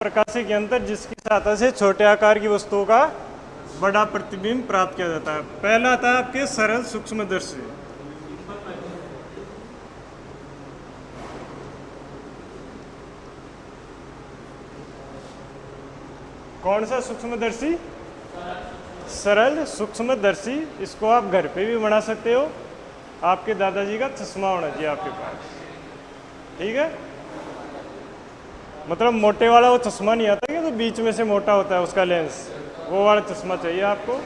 प्रकाशिक यंत्र जिसकी सहायता से छोटे आकार की वस्तुओं का बड़ा प्रतिबिंब प्राप्त किया जाता है। पहला आता है आपके सरल सूक्ष्मदर्शी। कौन सा सूक्ष्मदर्शी? सरल सूक्ष्मदर्शी। इसको आप घर पे भी बना सकते हो। आपके दादाजी का चश्मा होना चाहिए आपके पास, ठीक है। मतलब मोटे वाला वो चश्मा नहीं आता कि तो बीच में से मोटा होता है उसका लेंस, वो वाला चश्मा चाहिए आपको।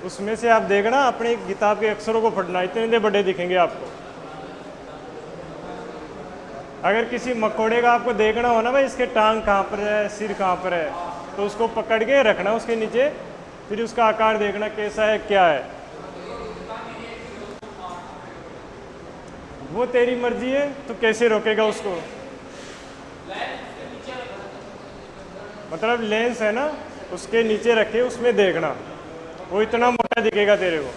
उसमें से आप देखना अपनी किताब के अक्षरों को पढ़ना, इतने बड़े दिखेंगे आपको। अगर किसी मकोड़े का आपको देखना हो ना भाई इसके टांग कहाँ पर है, सिर कहाँ पर है, तो उसको पकड़ के रखना उसके नीचे, फिर उसका आकार देखना कैसा है क्या है। वो तेरी मर्जी है, तो कैसे रोकेगा उसको? मतलब लेंस है ना, उसके नीचे रखे उसमें देखना, वो इतना मोटा दिखेगा तेरे को।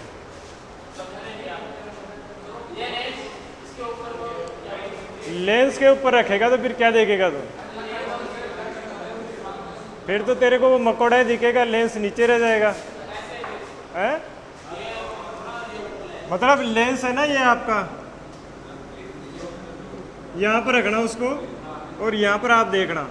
लेंस के ऊपर रखेगा तो फिर क्या देखेगा तू? फिर तो तेरे को वो मकोड़ा ही दिखेगा, लेंस नीचे रह जाएगा है? मतलब लेंस है ना ये आपका, यहाँ पर रखना उसको और यहाँ पर आप देखना,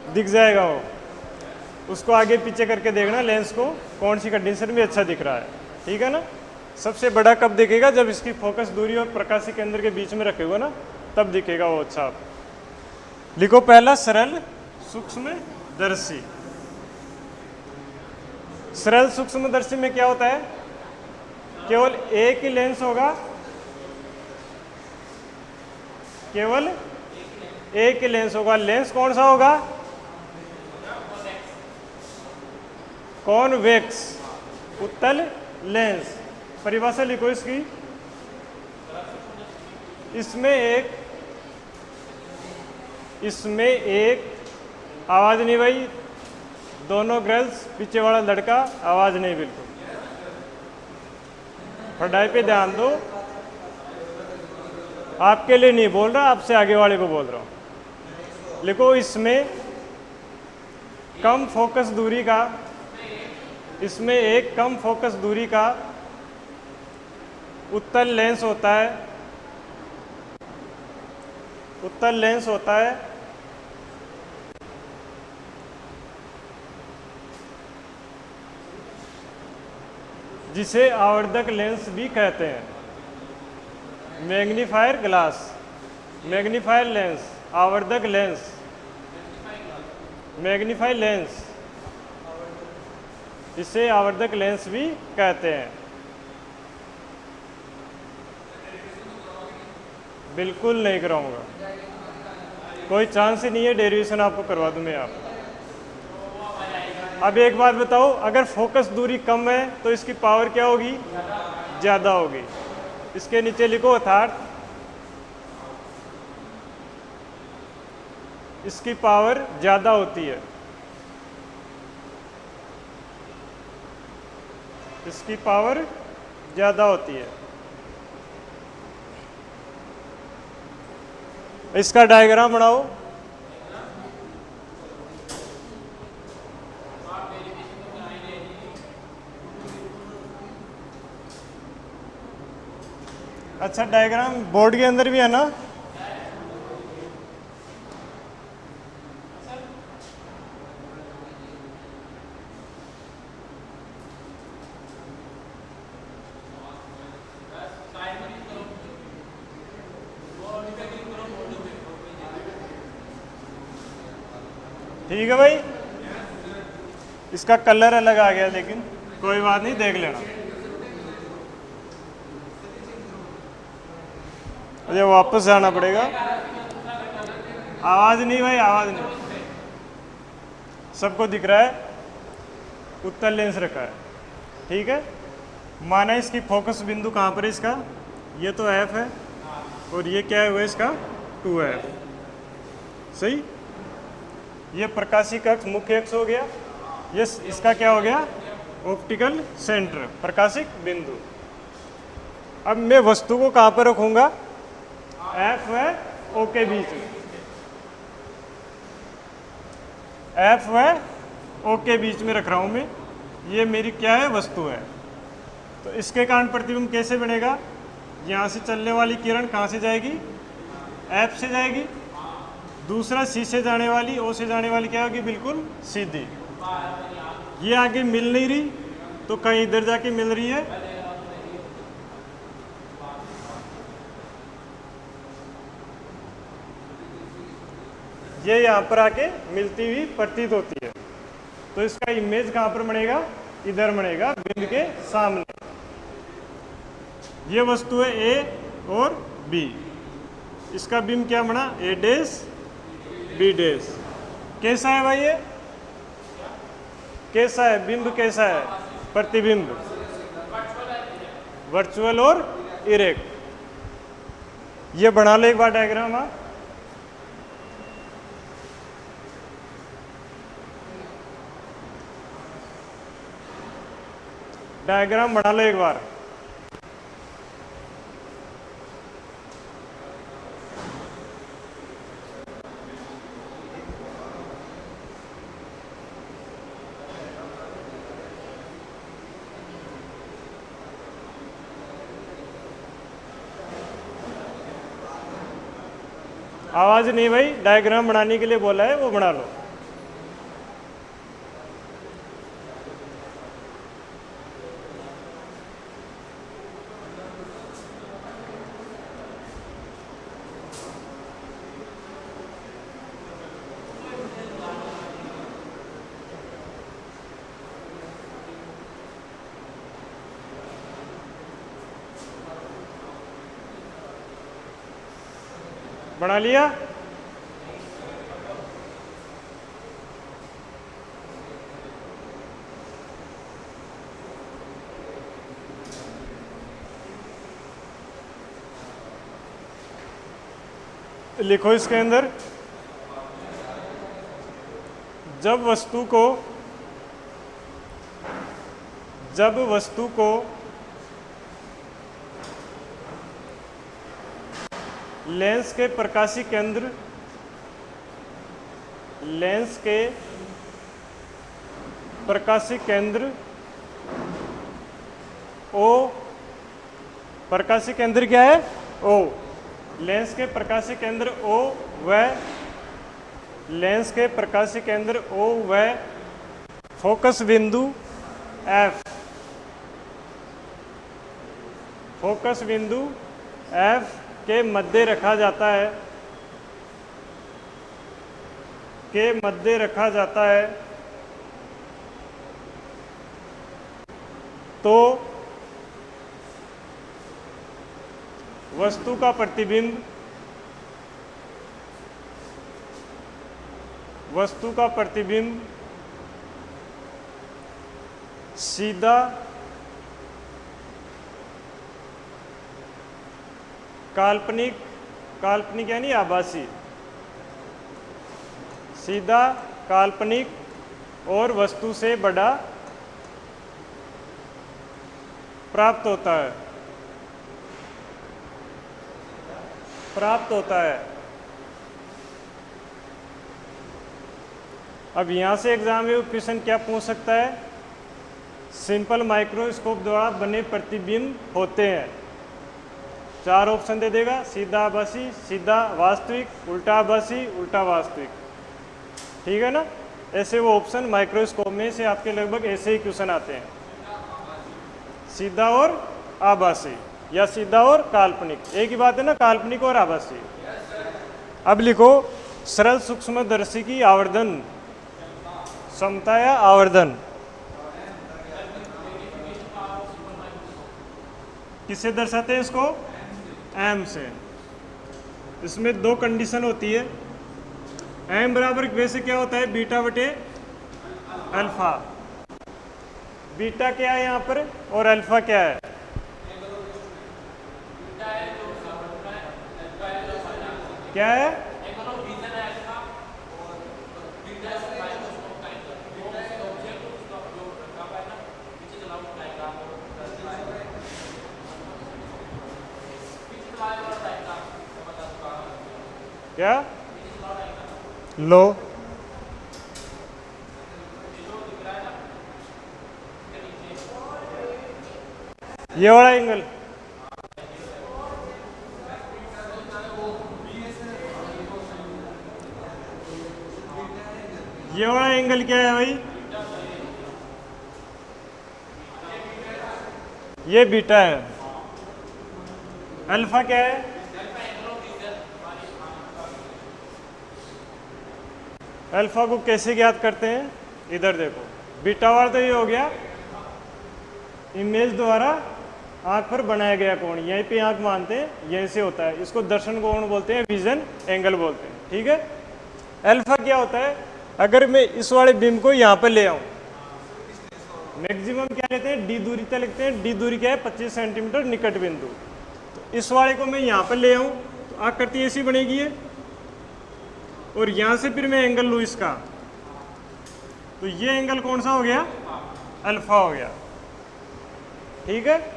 दिख जाएगा वो। उसको आगे पीछे करके देखना लेंस को कौन सी कंडीशन में अच्छा दिख रहा है, ठीक है ना। सबसे बड़ा कब दिखेगा? जब इसकी फोकस दूरी और प्रकाशिक केंद्र के बीच में रखे हुए ना, तब दिखेगा वो अच्छा। आप लिखो पहला सरल सूक्ष्मदर्शी। सरल सूक्ष्मदर्शी में क्या होता है? केवल एक ही लेंस होगा, केवल एक ही लेंस होगा। लेंस कौन सा होगा? कॉन्वेक्स, उत्तल लेंस। परिभाषा लिखो इसकी। इसमें एक आवाज नहीं भाई, दोनों गर्ल्स, पीछे वाला लड़का आवाज नहीं, बिल्कुल पढ़ाई पे ध्यान दो। आपके लिए नहीं बोल रहा, आपसे आगे वाले को बोल रहा हूं। लिखो इसमें कम फोकस दूरी का, इसमें एक कम फोकस दूरी का उत्तल लेंस होता है, उत्तल लेंस होता है जिसे आवर्धक लेंस भी कहते हैं। मैग्नीफायर ग्लास, मैग्नीफायर लेंस, आवर्धक लेंस, मैग्नीफायर लेंस, इसे आवर्धक लेंस भी कहते हैं। बिल्कुल नहीं कराऊंगा, कोई चांस ही नहीं है डेरिवेशन आपको करवा दूं मैं। आप अब एक बात बताओ, अगर फोकस दूरी कम है तो इसकी पावर क्या होगी? ज़्यादा होगी। इसके नीचे लिखो अर्थात इसकी पावर ज़्यादा होती है, इसकी पावर ज़्यादा होती है। इसका डायग्राम बनाओ। अच्छा, डायग्राम बोर्ड के अंदर भी है ना? ठीक है भाई, इसका कलर अलग आ गया, लेकिन कोई बात नहीं, देख लेना। मुझे वापस जाना पड़ेगा। आवाज नहीं भाई, आवाज नहीं। सबको दिख रहा है, उत्तल लेंस रखा है, ठीक है। माना इसकी फोकस बिंदु कहाँ पर है? इसका ये तो F है और ये क्या है वो इसका 2F, सही। ये प्रकाशिक अक्ष मुख्य अक्ष हो गया, ये इसका क्या हो गया? ऑप्टिकल सेंटर, प्रकाशिक बिंदु। अब मैं वस्तु को कहाँ पर रखूंगा? F है O के बीच में, एफ व ओ के बीच में रख रहा हूँ मैं, ये मेरी क्या है, वस्तु है। तो इसके कारण प्रतिबिंब कैसे बनेगा, यहाँ से चलने वाली किरण कहाँ से जाएगी, एफ से जाएगी। दूसरा सी से जाने वाली, ओ से जाने वाली क्या होगी, बिल्कुल सीधी। ये आगे मिल नहीं रही तो कहीं इधर जाके मिल रही है, ये यहाँ पर आके मिलती हुई प्रतीत होती है। तो इसका इमेज कहाँ पर बनेगा, इधर बनेगा, बिंदु के सामने। ये वस्तु है ए और बी, इसका बिंब क्या बना, ए डैश बी डैश। कैसा है भाई, ये कैसा है, बिंब कैसा है, प्रतिबिंब वर्चुअल और इरेक्ट। ये बना लो एक बार डायग्राम आप। डायग्राम बना लो एक बार। आवाज नहीं भाई, डायग्राम बनाने के लिए बोला है, वो बना लो। बना लिया? लिखो इसके अंदर, जब वस्तु को लेंस के प्रकाशीय केंद्र ओ, प्रकाशीय केंद्र क्या है, ओ, लेंस के प्रकाशीय केंद्र ओ व लेंस के प्रकाशीय केंद्र ओ व फोकस बिंदु एफ, फोकस बिंदु एफ के मध्य रखा जाता है, तो वस्तु का प्रतिबिंब सीधा काल्पनिक यानी आभासी, सीधा काल्पनिक और वस्तु से बड़ा प्राप्त होता है। अब यहां से एग्जाम में क्वेश्चन क्या पूछ सकता है, सिंपल माइक्रोस्कोप द्वारा बने प्रतिबिंब होते हैं। 4 ऑप्शन दे देगा, सीधा आभासी, सीधा वास्तविक, उल्टा आभासी, उल्टा वास्तविक। ठीक है ना, ऐसे वो ऑप्शन माइक्रोस्कोप में से आपके लगभग ऐसे ही क्वेश्चन आते हैं, सीधा और आभासी या सीधा और काल्पनिक, एक ही बात है ना, काल्पनिक और आभासी। अब लिखो, सरल सूक्ष्मदर्शी की आवर्धन क्षमता या आवर्धन किससे दर्शाते हैं इसको, एम से। इसमें 2 कंडीशन होती है, एम बराबर वैसे क्या होता है, बीटा बटे अल्फा। बीटा क्या है यहाँ पर और अल्फा क्या है, क्या है, क्या, लो ये वाला एंगल, ये वाला एंगल क्या है भाई? ये बीटा है। अल्फा क्या है? अल्फा को कैसे ज्ञात करते हैं? इधर देखो, बीटा वाला तो ये हो गया इमेज द्वारा आंख पर बनाया गया कोण, यहीं पे आंख मानते हैं, यहीं से होता है, इसको दर्शन कोण बोलते हैं, विजन एंगल बोलते हैं, ठीक है। अल्फा क्या होता है? अगर मैं इस वाले बीम को यहाँ पर ले आऊँ, मैक्सिमम क्या लेते हैं? डी दूरी तक लिखते हैं। डी दूरी क्या है? 25 सेंटीमीटर निकट बिंदु। तो इस वाले को मैं यहाँ पर ले आऊँ तो आकृति ऐसी बनेगी है, और यहाँ से फिर मैं एंगल लूँ इसका, तो ये एंगल कौन सा हो गया? अल्फा हो गया, ठीक है।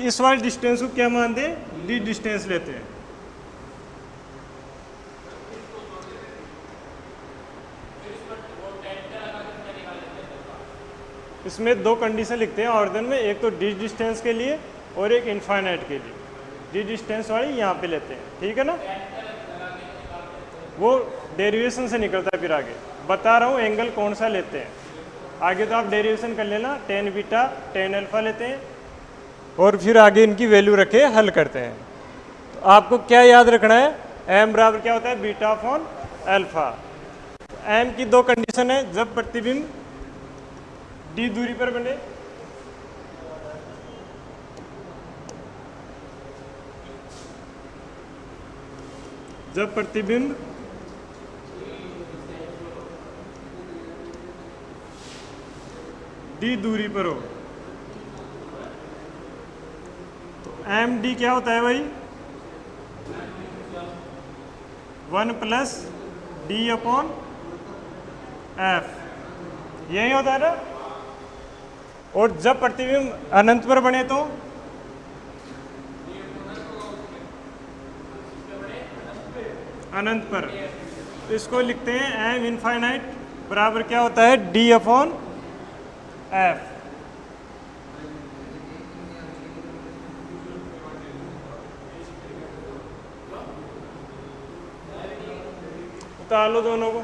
इस वाले डिस्टेंस को क्या मानते हैं? डी डिस्टेंस लेते हैं। इसमें दो कंडीशन लिखते हैं आवर्धन में, एक तो डी डिस्टेंस के लिए और एक इनफाइनाइट के लिए। डी डिस्टेंस वाली यहाँ पे लेते हैं, ठीक है ना। वो डेरिवेशन से निकलता है, फिर आगे बता रहा हूँ एंगल कौन सा लेते हैं। आगे तो आप डेरिवेशन कर लेना, टेन बीटा टेन अल्फा लेते हैं और फिर आगे इनकी वैल्यू रखे हल करते हैं। तो आपको क्या याद रखना है? एम बराबर क्या होता है? Beta upon alpha. एम की दो कंडीशन है, जब प्रतिबिंब डी दूरी पर बने, जब प्रतिबिंब डी दूरी पर हो, तो एम डी क्या होता है भाई? 1 प्लस डी अपॉन एफ, यही होता है ना। और जब प्रतिबिंब अनंत पर बने तो अनंत पर, तो इसको लिखते हैं एम इनफाइनाइट बराबर क्या होता है? D upon F. उतार लो दोनों को।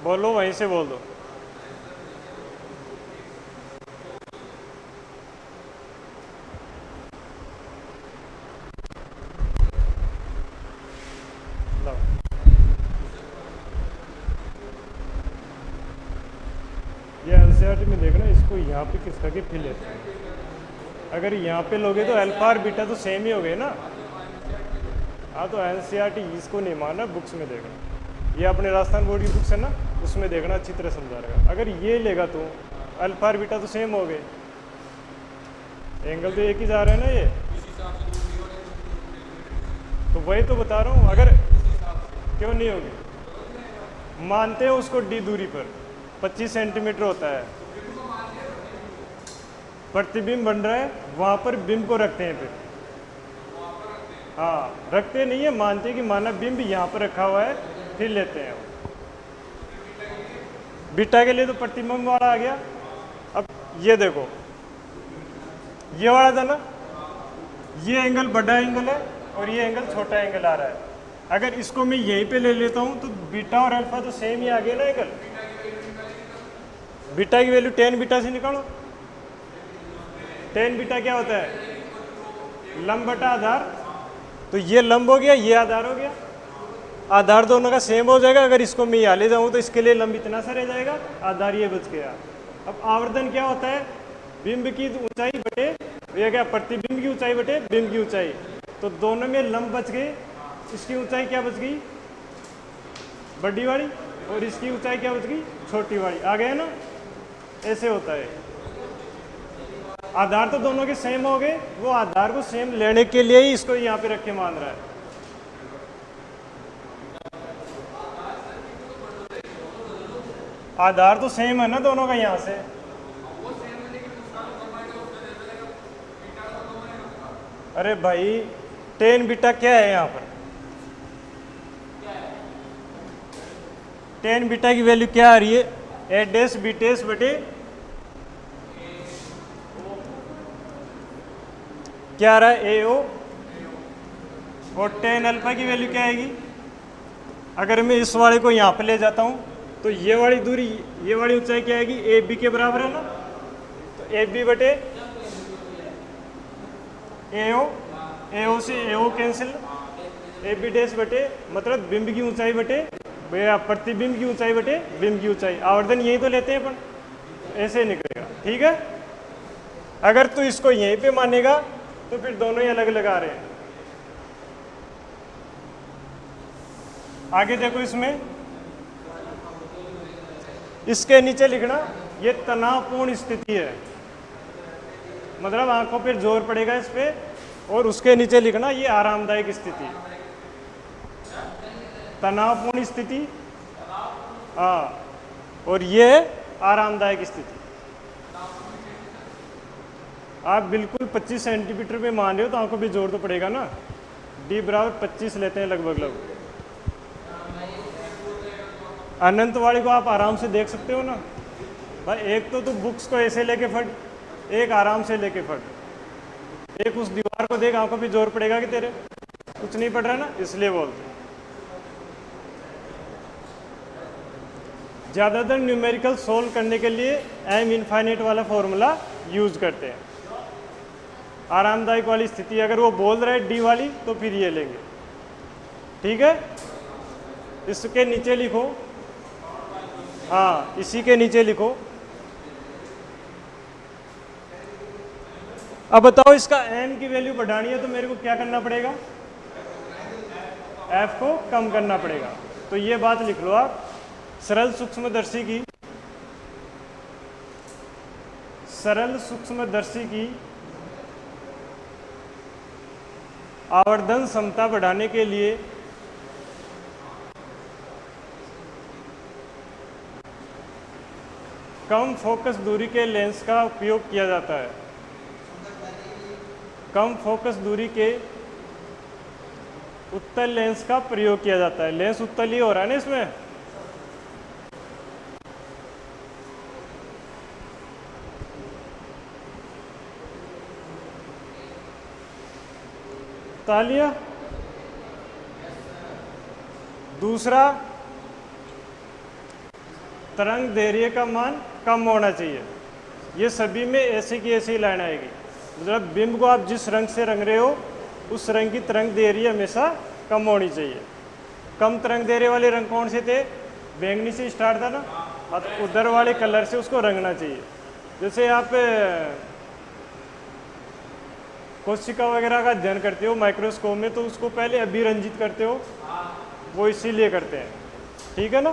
बोलो, वहीं से बोल दो। ये एनसीईआरटी में देखना, इसको यहाँ पे किस तरह के फिल लेते हैं। अगर यहाँ पे लोगे तो अल्फा और बीटा तो सेम ही हो गए ना। हाँ, तो एनसीईआरटी इसको नहीं मानना, बुक्स में देखना। ये अपने राजस्थान बोर्ड की बुक्स है ना, उसमें देखना, अच्छी तरह समझा रहेगा। अगर ये लेगा तो अल्फा और बीटा तो सेम हो गए, एंगल तो एक ही जा रहे हैं ना ये, तो वही तो बता रहा हूँ। अगर क्यों नहीं होगी? मानते हैं उसको डी दूरी पर 25 सेंटीमीटर होता है, प्रतिबिंब बन रहा है, वहाँ पर बिंब को रखते हैं। फिर हाँ, रखते नहीं है, मानते हैं कि मानव बिंब यहाँ पर रखा हुआ है, फिर लेते हैं। बीटा के लिए तो प्रतिबिंब वाला आ गया। अब ये देखो, ये वाला था ना, ये एंगल बड़ा एंगल है और ये एंगल छोटा एंगल आ रहा है। अगर इसको मैं यहीं पे ले लेता हूँ तो बीटा और अल्फा तो सेम ही आ गया ना एंगल। बीटा की वैल्यू 10 बीटा से निकालो। 10 बीटा क्या होता है? लंब बटा आधार। तो ये लंब हो गया, ये आधार हो गया। आधार दोनों का सेम हो जाएगा। अगर इसको मैं यहाँ ले जाऊँ तो इसके लिए लंब इतना सा रह जाएगा, आधार ये बच गया। अब आवर्धन क्या होता है? बिंब की ऊंचाई बटे, ये क्या, प्रतिबिंब की ऊंचाई बटे बिंब की ऊंचाई। तो दोनों में लंब बच गए, इसकी ऊंचाई क्या बच गई? बड़ी वाली, और इसकी ऊंचाई क्या बच गई, छोटी वाली। आ गया ना, ऐसे होता है। आधार तो दोनों के सेम हो गए, वो आधार को सेम लेने के लिए ही इसको यहाँ पे रख के मान रहा है। आधार तो सेम है ना दोनों का यहाँ से। अरे भाई टेन बीटा क्या है यहाँ पर, टेन बीटा की वैल्यू क्या आ रही है, ए डैश बी डैश बटे क्या आ रहा है, ए ओ। और टेन अल्फा की वैल्यू क्या आएगी, अगर मैं इस वाले को यहाँ पे ले जाता हूँ तो ये वाली दूरी, ये वाली ऊंचाई क्या आएगी, ए बी के बराबर है ना। तो ए बी बटे ए ओ से ए ओ कैंसिल, ए बी डैश बटे मतलब बिंब की ऊंचाई बटे प्रतिबिंब की ऊंचाई बटे बिंब की ऊंचाई। आवर्धन यही तो लेते हैं अपन, ऐसे निकलेगा। ठीक है, अगर तू इसको यहीं पे मानेगा तो फिर दोनों ही अलग अलग आ रहे हैं। आगे देखो, इसमें इसके नीचे लिखना ये तनावपूर्ण स्थिति है, मतलब आंखों पे जोर पड़ेगा इस पे, और उसके नीचे लिखना ये आरामदायक स्थिति, तनावपूर्ण स्थिति, हाँ, और ये आरामदायक स्थिति। आप बिल्कुल 25 सेंटीमीटर पे मान रहे हो तो आंखों पे जोर तो पड़ेगा ना। डी बराबर 25 लेते हैं लगभग। अनंत वाले को आप आराम से देख सकते हो ना भाई। एक तो तू बुक्स को ऐसे लेके फट, एक आराम से लेके फट, एक उस दीवार को देख, आंखों पे जोर पड़ेगा कि तेरे, कुछ नहीं पड़ रहा ना, इसलिए बोलते। ज़्यादातर न्यूमेरिकल सोल्व करने के लिए एम इनफाइनाइट वाला फॉर्मूला यूज करते हैं। आरामदायक वाली स्थिति अगर वो बोल रहा है डी वाली तो फिर ये लेंगे। ठीक है, इसके नीचे लिखो, हाँ इसी के नीचे लिखो। अब बताओ इसका एम की वैल्यू बढ़ानी है तो मेरे को क्या करना पड़ेगा, एफ को कम करना पड़ेगा। तो ये बात लिख लो आप, सरल सूक्ष्मदर्शी की आवर्धन क्षमता बढ़ाने के लिए कम फोकस दूरी के लेंस का उपयोग किया जाता है। कम फोकस दूरी के उत्तल लेंस का प्रयोग किया जाता है। लेंस उत्तल ही हो रहा है ना इसमें। तालिया। दूसरा, तरंग दैर्घ्य का मान कम होना चाहिए। ये सभी में ऐसे की ऐसी लाइन आएगी, मतलब बिंब को आप जिस रंग से रंग रहे हो उस रंग की तरंग दैर्घ्य हमेशा कम होनी चाहिए। कम तरंग दैर्घ्य वाले रंग कौन से थे, बैंगनी से स्टार्ट था ना, अब उधर वाले कलर से उसको रंगना चाहिए। जैसे आप कोशिका वगैरह का अध्ययन करते हो माइक्रोस्कोप में तो उसको पहले अभिरंजित करते हो, वो इसीलिए करते हैं। ठीक है ना,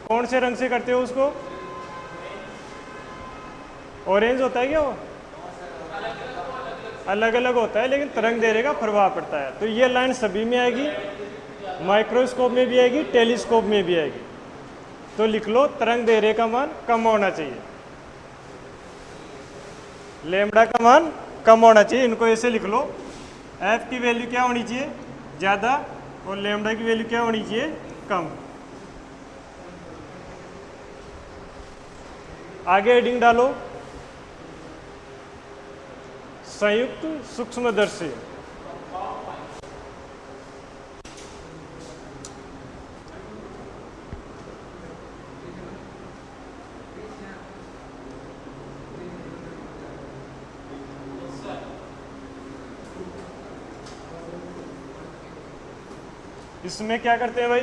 कौन से रंग से करते हो उसको, ऑरेंज होता है क्या, वो अलग अलग होता है लेकिन तरंग दैर्घ्य का प्रभाव पड़ता है। तो ये लाइन सभी में आएगी, माइक्रोस्कोप में भी आएगी, टेलीस्कोप में भी आएगी। तो लिख लो तरंग दैर्घ्य का मान कम होना चाहिए, लैम्बडा का मान कम होना चाहिए। इनको ऐसे लिख लो, एफ की वैल्यू क्या होनी चाहिए, ज़्यादा, और लैम्बडा की वैल्यू क्या होनी चाहिए, कम। आगे हेडिंग डालो, संयुक्त सूक्ष्मदर्शी। इसमें क्या करते हैं भाई,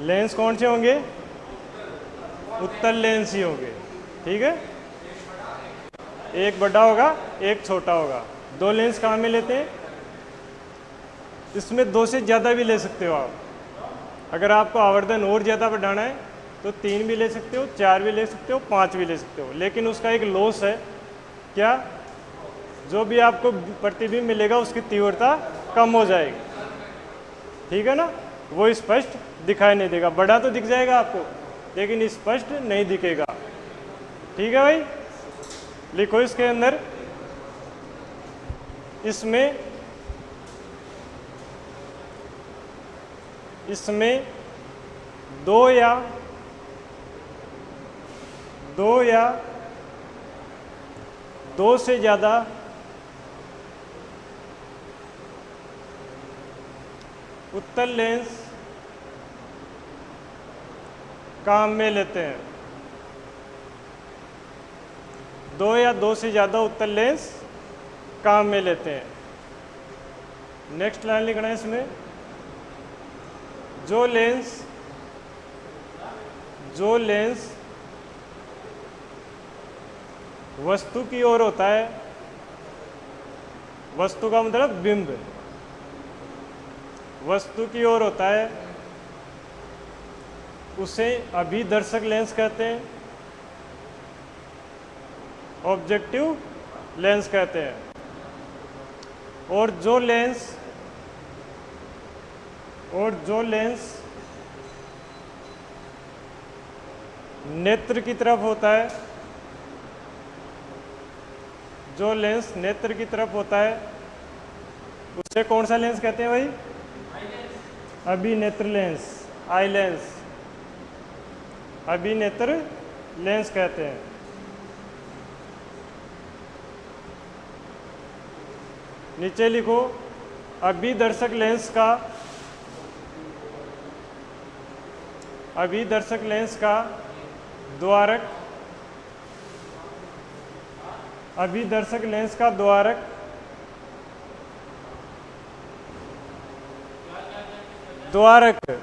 लेंस कौन से होंगे, उत्तल लेंस ही होंगे। ठीक है, एक बड़ा होगा एक छोटा होगा। दो लेंस कहाँ में लेते हैं, इसमें दो से ज़्यादा भी ले सकते हो आप, अगर आपको आवर्धन और ज़्यादा बढ़ाना है तो 3 भी ले सकते हो, 4 भी ले सकते हो, 5 भी ले सकते हो, लेकिन उसका एक लॉस है। क्या? जो भी आपको प्रतिबिंब मिलेगा उसकी तीव्रता कम हो जाएगी, ठीक है ना, वो स्पष्ट दिखाई नहीं देगा। बड़ा तो दिख जाएगा आपको लेकिन स्पष्ट नहीं दिखेगा, ठीक है भाई। लिखो इसके अंदर, इसमें दो या दो से ज़्यादा उत्तल लेंस काम में लेते हैं। 2 या 2 से ज़्यादा उत्तल लेंस काम में लेते हैं। नेक्स्ट लाइन लिखना है इसमें, जो लेंस वस्तु की ओर होता है, वस्तु का मतलब बिंब, वस्तु की ओर होता है, उसे अभिदर्शक लेंस कहते हैं, ऑब्जेक्टिव लेंस कहते हैं। और जो लेंस नेत्र की तरफ होता है, जो लेंस नेत्र की तरफ होता है उसे कौन सा लेंस कहते हैं भाई? अभिनेत्र लेंस, आई लेंस, अभिनेत्र लेंस कहते हैं। नीचे लिखो, अभिदर्शक लेंस का द्वारक, अभिदर्शक लेंस का द्वारक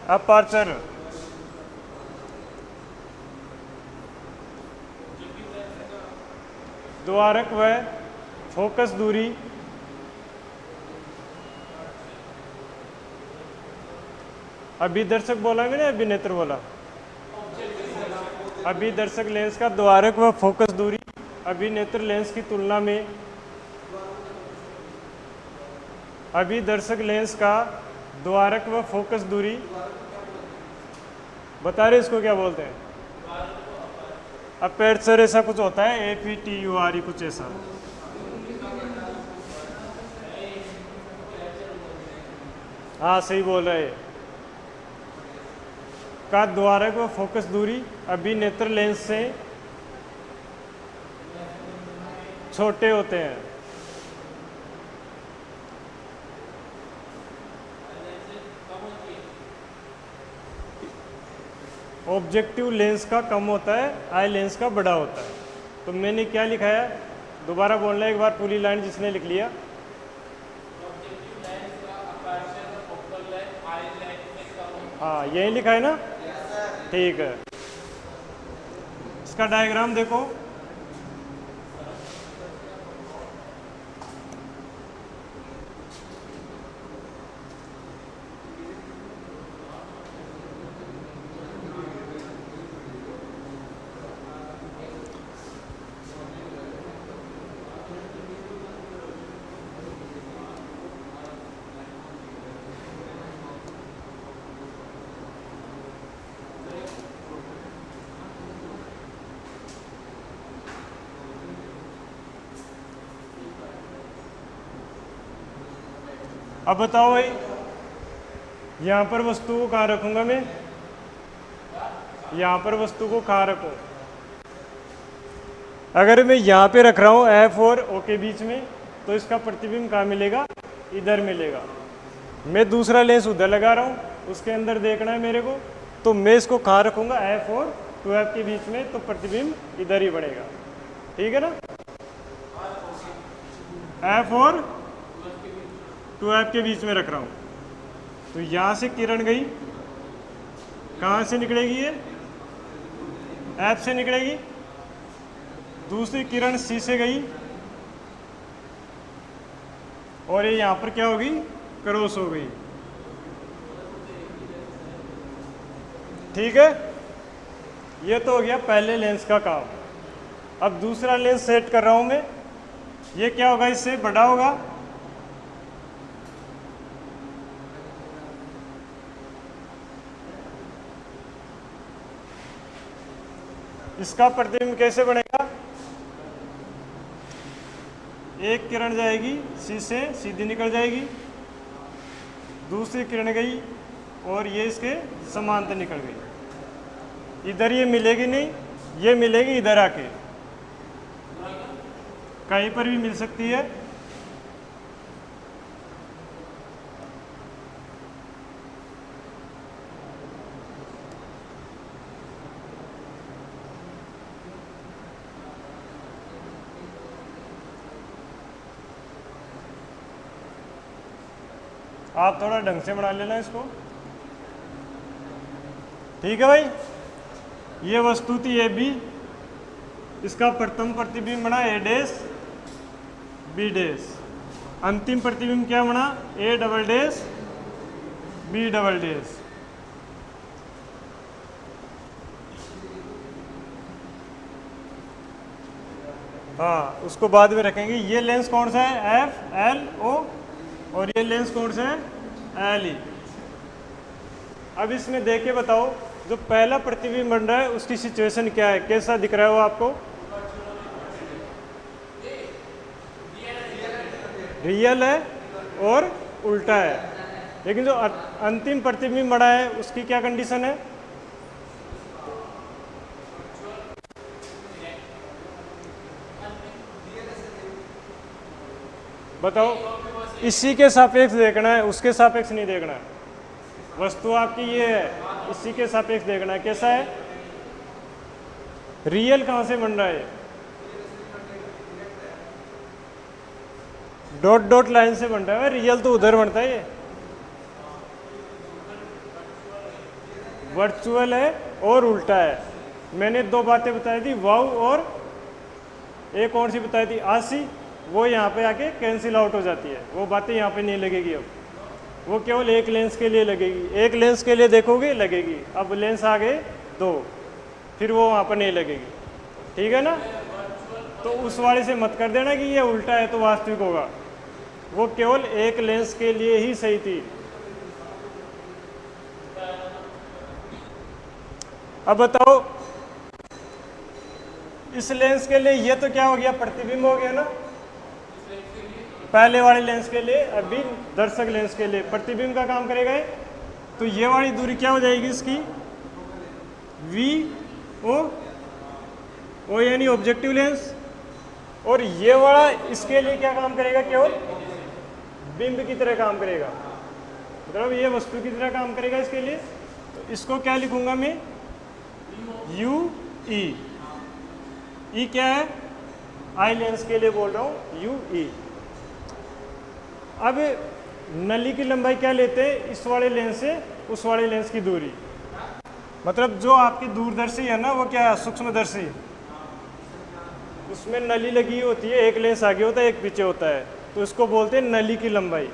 अपर्चर, द्वारक व फोकस दूरी अभिदर्शक बोला मैंने, अभिनेत्र बोला? अभिदर्शक लेंस का द्वारक व फोकस दूरी अभिनेत्र लेंस की तुलना में, अभिदर्शक लेंस का द्वारक व फोकस दूरी, बता रहे इसको क्या बोलते हैं? अपर्चर ऐसा कुछ होता है, APTURE कुछ ऐसा। हाँ सही बोल रहे हैं। का द्वारक व फोकस दूरी अभिनेत्र लेंस से छोटे होते हैं। ऑब्जेक्टिव लेंस का कम होता है, आई लेंस का बड़ा होता है। तो मैंने क्या लिखा है, दोबारा बोलना एक बार पूरी लाइन जिसने लिख लिया। हाँ यही लिखा है ना, ठीक है। इसका डायग्राम देखो, अब बताओ भाई, यहाँ पर वस्तु को कहाँ रखूँगा मैं? यहाँ पर वस्तु को कहाँ रखूँ? अगर मैं यहाँ पे रख रहा हूँ F और O के बीच में, तो इसका प्रतिबिंब कहाँ मिलेगा? इधर मिलेगा। मैं दूसरा लेंस उधर लगा रहा हूँ, उसके अंदर देखना है मेरे को, तो मैं इसको कहाँ रखूँगा? F और 2F के बीच में, तो प्रतिबिंब इधर ही बढ़ेगा, ठीक है ना? F और 2F के बीच में रख रहा हूँ, तो यहाँ से किरण गई, कहाँ से निकलेगी? ये F से निकलेगी। दूसरी किरण C से गई और ये यहाँ पर क्या होगी? क्रॉस हो गई। ठीक है, ये तो हो गया पहले लेंस का काम। अब दूसरा लेंस सेट कर रहा हूं मैं, ये क्या होगा, इससे बड़ा होगा, इसका प्रतिबिंब कैसे बनेगा, एक किरण जाएगी सी से सीधी निकल जाएगी, दूसरी किरण गई और ये इसके समांतर निकल गई, इधर ये मिलेगी नहीं, ये मिलेगी इधर आके, कहीं पर भी मिल सकती है। आप थोड़ा ढंग से बना लेना इसको, ठीक है भाई। ये वस्तु थी ए बी, इसका प्रथम प्रतिबिंब बना ए डैश बी डैश, अंतिम प्रतिबिंब क्या बना, A double dash B double dash. हाँ, उसको बाद में रखेंगे। ये लेंस कौन सा है, एफ एल ओ, और ये लेंस कौन सा है, एल ई। अब इसमें देख के बताओ, जो पहला प्रतिबिंब बन रहा है उसकी सिचुएशन क्या है, कैसा दिख रहा है वो आपको, रियल है और उल्टा है। लेकिन जो अंतिम प्रतिबिंब बना है उसकी क्या कंडीशन है, बताओ। इसी के सापेक्ष देखना है, उसके सापेक्ष नहीं देखना है। वस्तु आपकी ये है, इसी के सापेक्ष देखना है, कैसा है, रियल कहाँ से बन रहा है, डॉट डॉट लाइन से बन रहा है, रियल तो उधर बनता है, ये वर्चुअल है और उल्टा है। मैंने दो बातें बताई थी, वाउ और एक कौन सी बताई थी, आसी, वो यहाँ पे आके कैंसिल आउट हो जाती है, वो बातें यहाँ पे नहीं लगेगी। अब वो केवल एक लेंस के लिए लगेगी, एक लेंस के लिए देखोगे लगेगी। अब लेंस आ गए दो, फिर वो वहाँ पर नहीं लगेगी, ठीक है ना। तो उस वाले से मत कर देना कि ये उल्टा है तो वास्तविक होगा, वो केवल एक लेंस के लिए ही सही थी। अब बताओ, इस लेंस के लिए ये तो क्या हो गया, प्रतिबिंब हो गया ना, पहले वाले लेंस के लिए। अभी दर्शक लेंस के लिए प्रतिबिंब का काम करेगा। तो ये वाली दूरी क्या हो जाएगी इसकी, वी ओ यानी ऑब्जेक्टिव लेंस, और ये वाला इसके लिए क्या काम करेगा, केवल बिंब की तरह काम करेगा, मतलब ये वस्तु की तरह काम करेगा इसके लिए। तो इसको क्या लिखूंगा मैं, यू ई क्या है, आई लेंस के लिए बोल रहा हूँ, यू ई। अब नली की लंबाई क्या लेते हैं, इस वाले लेंस से उस वाले लेंस की दूरी, मतलब जो आपकी दूरदर्शी है ना, वो क्या है, सूक्ष्मदर्शी, उसमें नली लगी होती है, एक लेंस आगे होता है एक पीछे होता है, तो इसको बोलते हैं नली की लंबाई।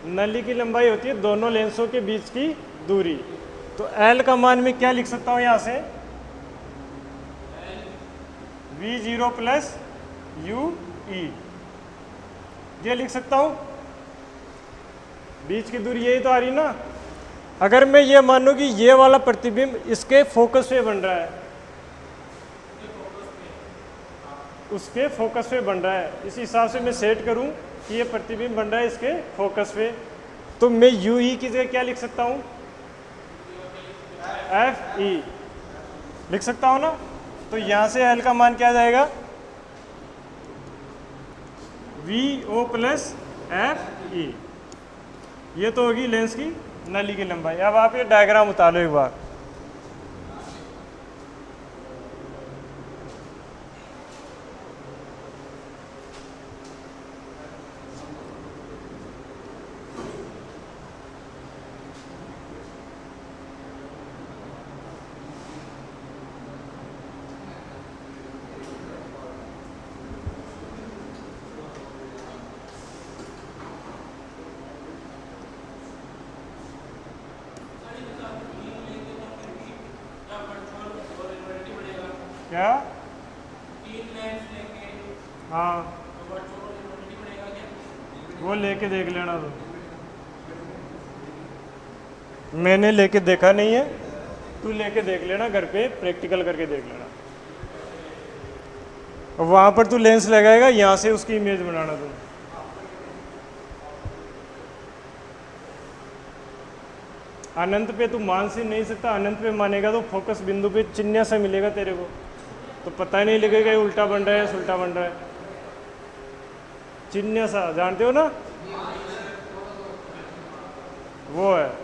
नली की लंबाई होती है दोनों लेंसों के बीच की दूरी। तो एल का मान मैं क्या लिख सकता हूँ यहाँ से, V0 प्लस यू ई, ये लिख सकता हूँ। बीच की दूरी यही तो आ रही ना। अगर मैं ये मानूं कि ये वाला प्रतिबिंब इसके फोकस पे बन रहा है, उसके फोकस पे बन रहा है, इस हिसाब से मैं सेट करूं कि ये प्रतिबिंब बन रहा है इसके फोकस पे, तो मैं यू ई की जगह क्या लिख सकता हूं, एफ ई लिख सकता हूं ना। तो यहां से एल का मान क्या आ जाएगा, V O plus F E. ये तो होगी लेंस की नली की लंबाई। अब आप ये डायग्राम उतार लो एक बार। क्या? हाँ, वो लेके देख लेना तुम। मैंने लेके देखा नहीं है, तू लेके देख लेना घर पे, प्रैक्टिकल करके देख लेना। वहाँ पर तू लेंस लगाएगा, यहाँ से उसकी इमेज बनाना तुम। अनंत पे तू मान से नहीं सकता, अनंत पे मानेगा तो फोकस बिंदु पे चिन्ह सा मिलेगा तेरे को, तो पता ही नहीं लगेगा ये उल्टा बन रहा है उल्टा बन रहा है। चिन्ह सा जानते हो ना, वो है।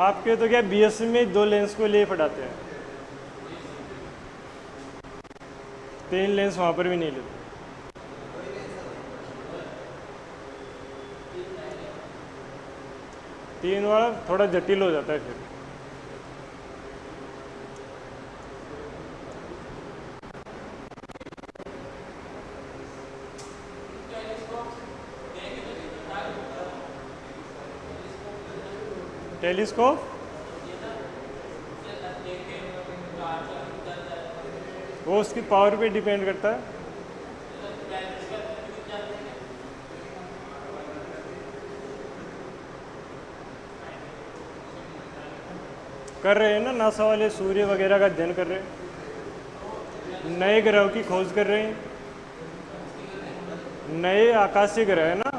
आपके तो क्या बीएससी में 2 लेंस को लिए पढ़ाते हैं, 3 लेंस वहाँ पर भी नहीं लेते। तीन वाला थोड़ा जटिल हो जाता है फिर। टेलीस्कोप वो उसकी पावर पे डिपेंड करता है। कर रहे हैं ना, नासा वाले सूर्य वगैरह का अध्ययन कर रहे हैं, नए ग्रहों की खोज कर रहे हैं, नए आकाशीय ग्रह है ना,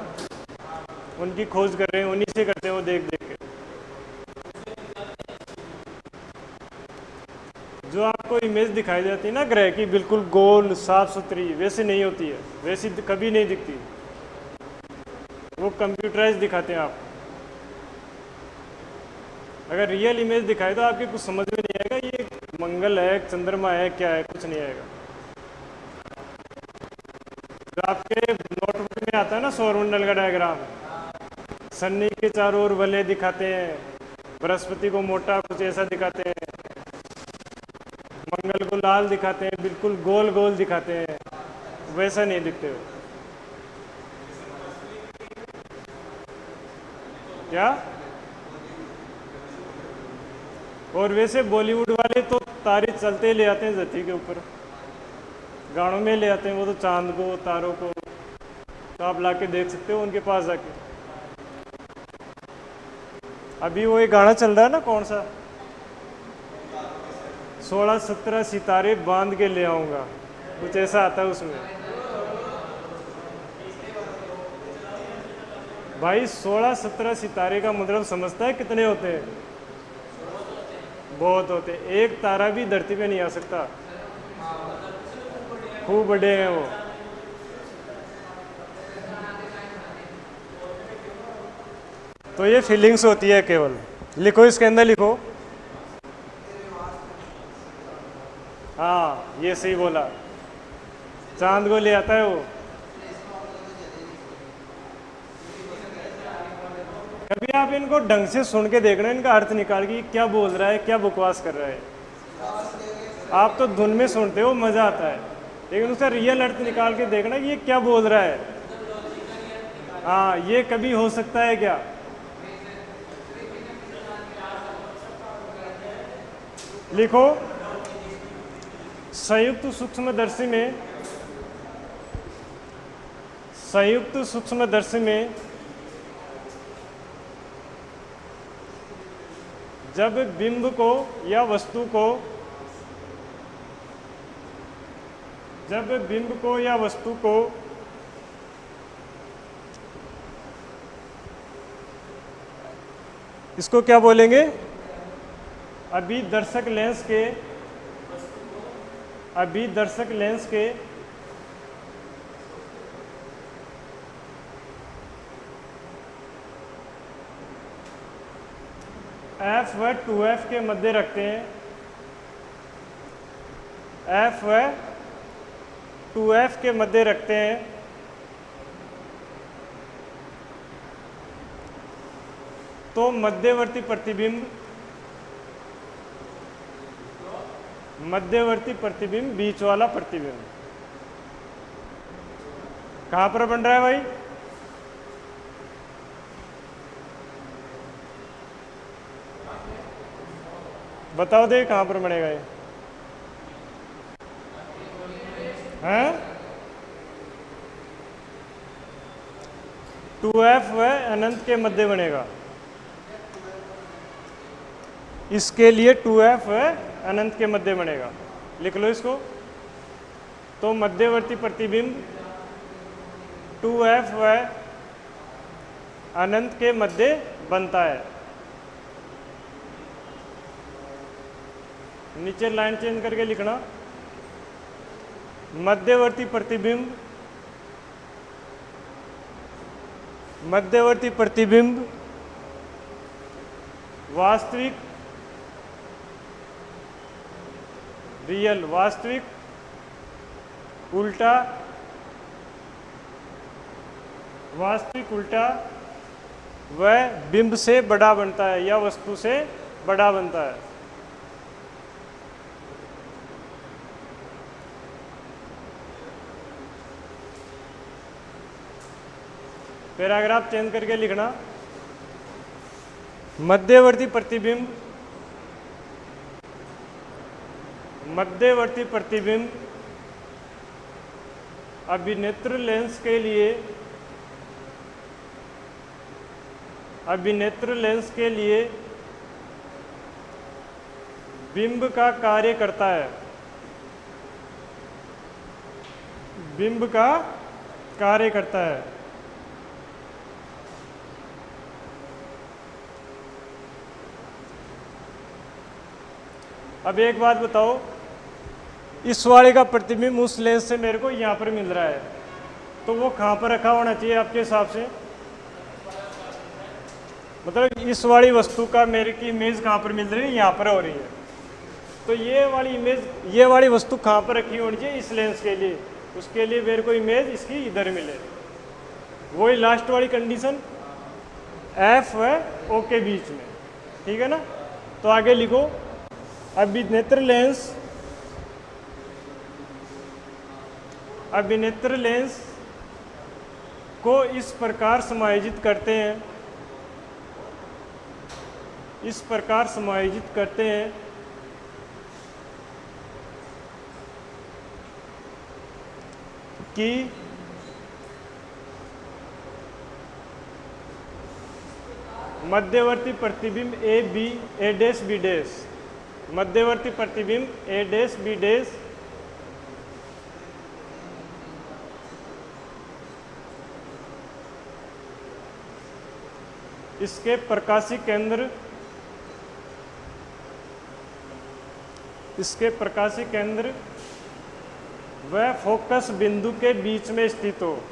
उनकी खोज कर रहे हैं, उन्हीं से करते हैं वो देख देख के। जो आपको इमेज दिखाई जाती है ना ग्रह की, बिल्कुल गोल साफ सुथरी, वैसे नहीं होती है, वैसी कभी नहीं दिखती, वो कंप्यूटराइज दिखाते हैं आपको। अगर रियल इमेज दिखाए तो आपके कुछ समझ में नहीं आएगा, ये मंगल है, चंद्रमा है, क्या है, कुछ नहीं आएगा। जो आपके नोटबुक में आता है ना सौरमंडल का डायग्राम, शनि के चारों ओर वलय दिखाते हैं, बृहस्पति को मोटा कुछ ऐसा दिखाते हैं, मंगल को लाल दिखाते हैं, बिल्कुल गोल गोल दिखाते हैं, वैसा नहीं दिखते हो। क्या? और वैसे बॉलीवुड वाले तो तारे चलते ले आते हैं धरती के ऊपर, गानों में ले आते हैं वो तो चांद को, तारों को, तो आप लाके देख सकते हो उनके पास जाके। अभी वो एक गाना चल रहा है ना, कौन सा, 16-17 सितारे बांध के ले आऊंगा, कुछ ऐसा आता है उसमें। भाई 16-17 सितारे का मतलब समझता है कितने होते हैं? बहुत होते हैं, एक तारा भी धरती पे नहीं आ सकता, खूब बड़े हैं वो। तो ये फीलिंग्स होती है केवल। लिखो इसके अंदर लिखो। हाँ ये सही बोला, चांद को ले आता है वो। कभी आप इनको ढंग से सुन के देखना, इनका अर्थ निकाल के क्या बोल रहा है, क्या बकवास कर रहा है। आप तो धुन में सुनते हो, मजा आता है, लेकिन उसका रियल अर्थ निकाल के देखना कि ये क्या बोल रहा है। हाँ ये कभी हो सकता है क्या? लिखो, संयुक्त सूक्ष्मदर्शी में, संयुक्त सूक्ष्मदर्शी में जब बिंब को या वस्तु को, जब बिंब को या वस्तु को इसको क्या बोलेंगे? अभिदर्शक लेंस के, अभिदर्शक लेंस के F व 2F के मध्य रखते हैं, एफ व 2F के मध्य रखते हैं, तो मध्यवर्ती प्रतिबिंब बीच वाला प्रतिबिंब कहां पर बन रहा है भाई? बताओ दे कहां पर बनेगा ये? हैं? 2F व अनंत के मध्य बनेगा। इसके लिए 2F व अनंत के मध्य बनेगा, लिख लो इसको। तो मध्यवर्ती प्रतिबिंब 2F व अनंत के मध्य बनता है। नीचे लाइन चेंज करके लिखना, मध्यवर्ती प्रतिबिंब वास्तविक रियल वास्तविक उल्टा व बिंब से बड़ा बनता है या वस्तु से बड़ा बनता है। पैराग्राफ चेंज करके लिखना, मध्यवर्ती प्रतिबिंब अभिनेत्र लेंस के लिए बिंब का कार्य करता है। बिंब का कार्य करता है। अब एक बात बताओ, इस वाले का प्रतिबिंब उस लेंस से मेरे को यहाँ पर मिल रहा है, तो वो कहाँ पर रखा होना चाहिए आपके हिसाब से? मतलब इस वाली वस्तु का मेरे की इमेज कहाँ पर मिल रही है? यहाँ पर हो रही है। तो ये वाली इमेज, ये वाली वस्तु कहाँ पर रखी होनी चाहिए इस लेंस के लिए? उसके लिए मेरे को इमेज इसकी इधर मिले। वही लास्ट वाली कंडीशन एफ व ओ के बीच में, ठीक है ना? तो आगे लिखो, अभिनेत्र लेंस को इस प्रकार समायोजित करते हैं कि मध्यवर्ती प्रतिबिंब ए डैश बी डैश, मध्यवर्ती प्रतिबिंब ए डैश बी डैश इसके प्रकाशी केंद्र व फोकस बिंदु के बीच में स्थित हो।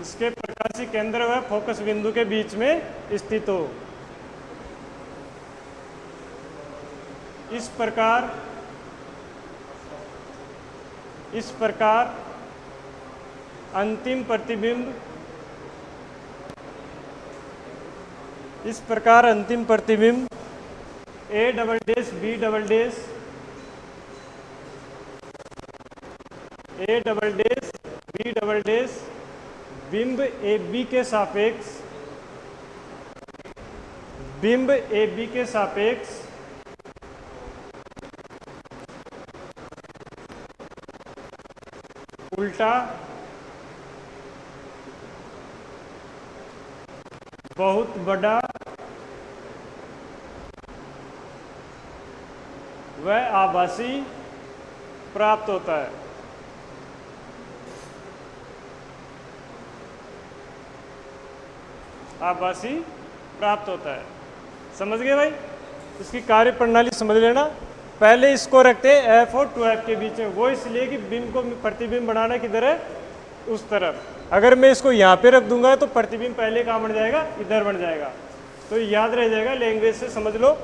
इसके प्रकाशी केंद्र व फोकस बिंदु के बीच में स्थित हो। इस प्रकार अंतिम प्रतिबिंब A double dash B double dash बिंब ए बी के सापेक्ष उल्टा बहुत बड़ा व आभासी प्राप्त होता है। समझ गए भाई? इसकी कार्य प्रणाली समझ लेना। पहले इसको रखते हैं एफ और 2F के बीच में, वो इसलिए कि बिंब को प्रतिबिंब बनाना किधर है? उस तरफ। अगर मैं इसको यहाँ पे रख दूंगा तो प्रतिबिंब पहले कहाँ बन जाएगा? इधर बन जाएगा। तो याद रह जाएगा, लैंग्वेज से समझ लो।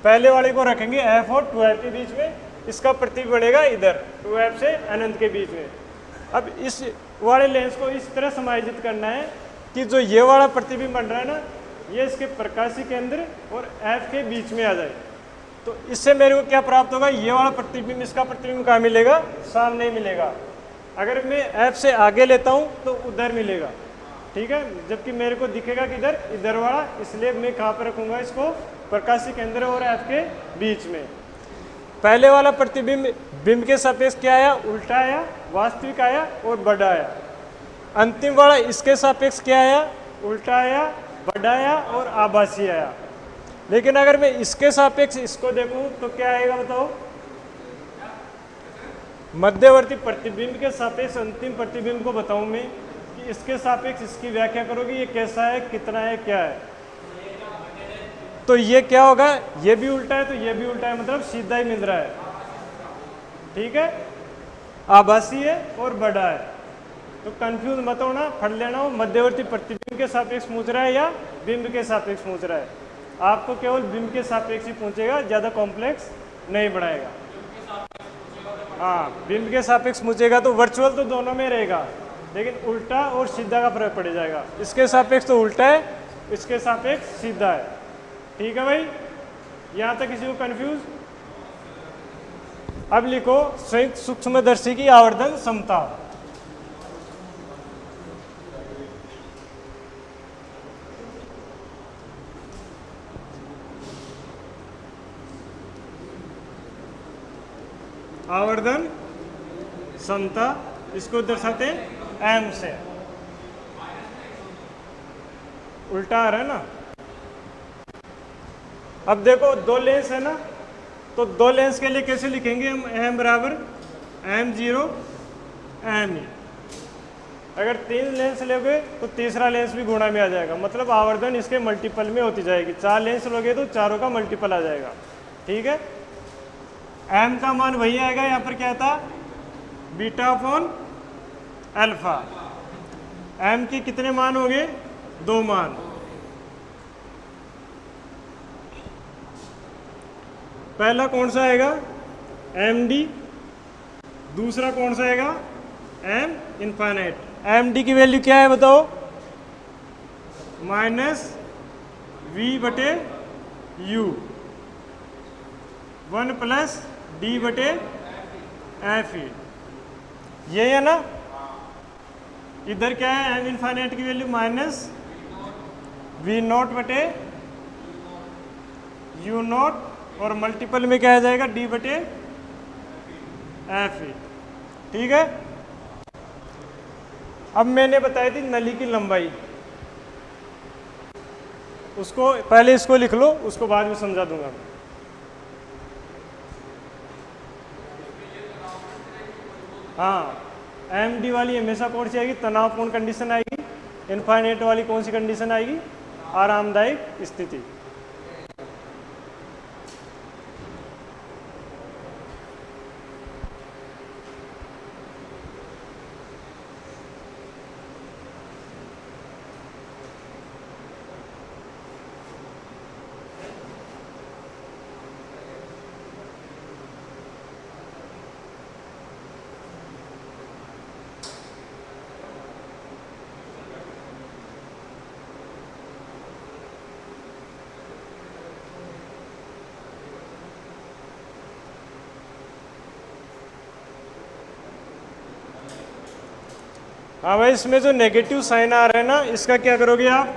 पहले वाले को रखेंगे f और 2f के बीच में, इसका प्रतिबिंब बढ़ेगा इधर 2f से अनंत के बीच में। अब इस वाले लेंस को इस तरह समायोजित करना है कि जो ये वाला प्रतिबिंब बन रहा है ना, ये इसके प्रकाशीय केंद्र और f के बीच में आ जाए। तो इससे मेरे को क्या प्राप्त होगा, ये वाला प्रतिबिंब इसका प्रतिबिंब कहाँ मिलेगा, सामने ही मिलेगा। अगर मैं f से आगे लेता हूँ तो उधर मिलेगा, ठीक है, जबकि मेरे को दिखेगा किधर, इधर वाला, इसलिए मैं कहाँ पर रखूँगा इसको, प्रकाशीय केंद्र और f के बीच में। पहले वाला प्रतिबिंब बिंब के सापेक्ष क्या आया, उल्टा आया, वास्तविक आया और बड़ा आया। अंतिम वाला इसके सापेक्ष क्या आया, उल्टा आया, बड़ा आया और आभासी आया। लेकिन अगर मैं इसके सापेक्ष इसको देखूं तो क्या आएगा बताओ, मध्यवर्ती प्रतिबिंब के सापेक्ष अंतिम प्रतिबिंब को बताऊं मैं कि इसके सापेक्ष इसकी व्याख्या करोगे, ये कैसा है, कितना है, क्या है। तो ये क्या होगा, ये भी उल्टा है तो ये भी उल्टा है, मतलब सीधा ही मिल रहा है, ठीक है, आभासी है और बड़ा है। तो कंफ्यूज मत होना, फट लेना हो, मध्यवर्ती प्रतिबिंब के सापेक्ष पूछ रहा है या बिंब के सापेक्ष पूछ रहा है। आपको केवल बिंब के सापेक्ष ही पूछेगा, ज़्यादा कॉम्प्लेक्स नहीं बढ़ाएगा। हाँ, बिंब के सापेक्ष पूछेगा तो वर्चुअल तो दोनों में रहेगा, लेकिन उल्टा और सीधा का फर्क पड़ जाएगा। इसके सापेक्ष तो उल्टा है, इसके सापेक्ष सीधा है, ठीक है भाई, यहाँ तक किसी को कंफ्यूज। अब लिखो संयुक्त सूक्ष्मदर्शी की आवर्धन समता। आवर्धन समता इसको दर्शाते हैं m से, उल्टा आ रहा है ना। अब देखो दो लेंस है ना, तो दो लेंस के लिए कैसे लिखेंगे हम, m बराबर m0 m। अगर तीन लेंस लोगे तो तीसरा लेंस भी गुणा में आ जाएगा, मतलब आवर्धन इसके मल्टीपल में होती जाएगी। चार लेंस लोगे तो चारों का मल्टीपल आ जाएगा, ठीक है। m का मान वही आएगा, यहाँ पर क्या था, बीटा अपॉन अल्फा। m के कितने मान हो गए, दो मान। पहला कौन सा आएगा, md, दूसरा कौन सा आएगा, m इनफाइनाइट। md की वैल्यू क्या है बताओ, -v/u, 1 + d/f। ये है ना, इधर क्या है, m इनफाइनाइट की वैल्यू -v0/u0 और मल्टीपल में क्या आ जाएगा, d/f, ठीक है। अब मैंने बताई थी नली की लंबाई, उसको पहले इसको लिख लो, उसको बाद में समझा दूंगा। हाँ, md वाली हमेशा कौन सी आएगी, तनावपूर्ण कंडीशन आएगी। इनफाइनाइट वाली कौन सी कंडीशन आएगी, आरामदायक स्थिति। हाँ भाई, इसमें जो नेगेटिव साइन आ रहा है ना, इसका क्या करोगे आप,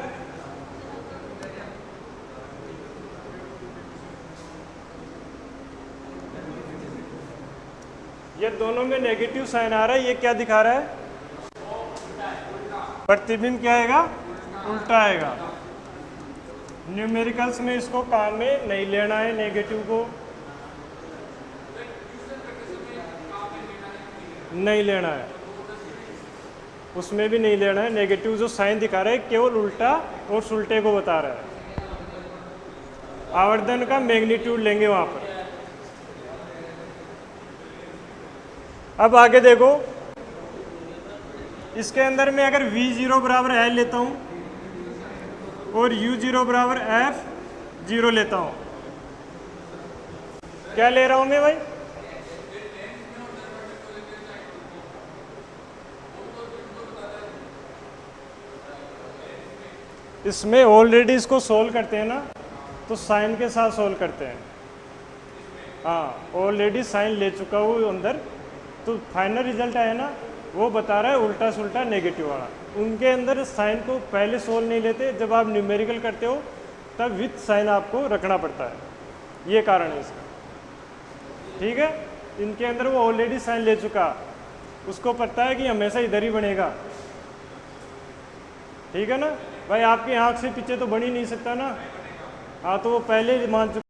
ये दोनों में नेगेटिव साइन आ रहा है, ये क्या दिखा रहा है, प्रतिबिंब क्या आएगा, उल्टा आएगा। न्यूमेरिकल्स में इसको काम में नहीं लेना है, नेगेटिव को नहीं लेना है, उसमें भी नहीं लेना है। नेगेटिव जो साइन दिखा रहा है केवल उल्टा और सुल्टे को बता रहा है। आवर्धन का मैग्नीट्यूड लेंगे वहां पर। अब आगे देखो, इसके अंदर में अगर v0 बराबर L लेता हूं और u0 बराबर f0 लेता हूं, क्या ले रहा हूं मैं भाई? इसमें ऑलरेडी इसको सोल्व करते हैं ना, तो साइन के साथ सोल्व करते हैं। हाँ, ऑलरेडी साइन ले चुका हूँ अंदर, तो फाइनल रिजल्ट आया ना, वो बता रहा है उल्टा सुल्टा नेगेटिव वाला। उनके अंदर साइन को पहले सोल्व नहीं लेते, जब आप न्यूमेरिकल करते हो तब विथ साइन आपको रखना पड़ता है, ये कारण है इसका। ठीक है, इनके अंदर वो ऑलरेडी साइन ले चुका, उसको पता है कि हमेशा इधर ही बनेगा। ठीक है ना भाई, आपकी आँख से पीछे तो बन ही नहीं सकता ना। हाँ, तो वो पहले मान चुका।